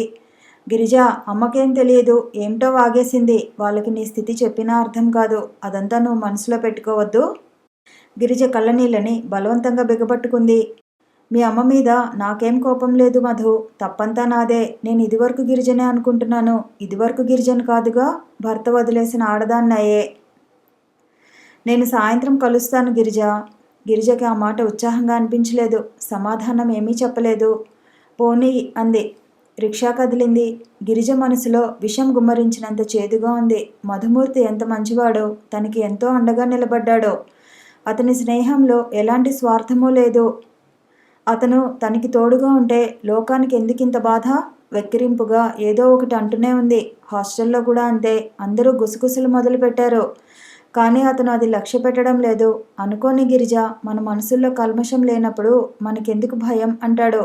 గిరిజ, అమ్మకేం తెలియదు, ఏమిటో వాగేసింది. వాళ్ళకి నీ స్థితి చెప్పినా అర్థం కాదు. అదంతా నువ్వు మనసులో పెట్టుకోవద్దు. గిరిజ కళ్ళనీళ్ళని బలవంతంగా బిగపట్టుకుంది. మీ అమ్మ మీద నాకేం కోపం లేదు మధు, తప్పంతా నాదే. నేను ఇదివరకు గిరిజనే అనుకుంటున్నాను. ఇదివరకు గిరిజను కాదుగా, భర్త వదిలేసిన ఆడదాన్నయ్యే. నేను సాయంత్రం కలుస్తాను గిరిజ. గిరిజకి ఆ మాట ఉత్సాహంగా అనిపించలేదు. సమాధానం ఏమీ చెప్పలేదు. పోనీ అంది. రిక్షా కదిలింది. గిరిజ మనసులో విషం గుమ్మరించినంత చేదుగా ఉంది. మధుమూర్తి ఎంత మంచివాడో, తనకి ఎంతో అండగా నిలబడ్డాడో. అతని స్నేహంలో ఎలాంటి స్వార్థమూ లేదు. అతను తనకి తోడుగా ఉంటే లోకానికి ఎందుకింత బాధ? వెక్కిరింపుగా ఏదో ఒకటి అంటూనే ఉంది. హాస్టల్లో కూడా అంతే. అందరూ గుసగుసలు మొదలుపెట్టారు. కానీ అతను అది లక్ష్య పెట్టడం లేదు. అనుకోని గిరిజ, మన మనసుల్లో కల్మషం లేనప్పుడు మనకెందుకు భయం అంటాడు.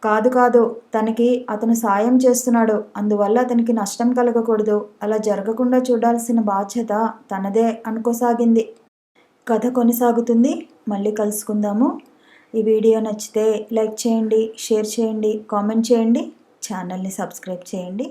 కాదు కాదు, తనకి అతను సాయం చేస్తున్నాడు, అందువల్ల అతనికి నష్టం కలగకూడదు. అలా జరగకుండా చూడాల్సిన బాధ్యత తనదే అనుకోసాగింది. కథ కొనసాగుతుంది. మళ్ళీ కలుసుకుందాము. ఈ వీడియో నచ్చితే లైక్ చేయండి, షేర్ చేయండి, కామెంట్ చేయండి, ఛానల్ని సబ్స్క్రైబ్ చేయండి.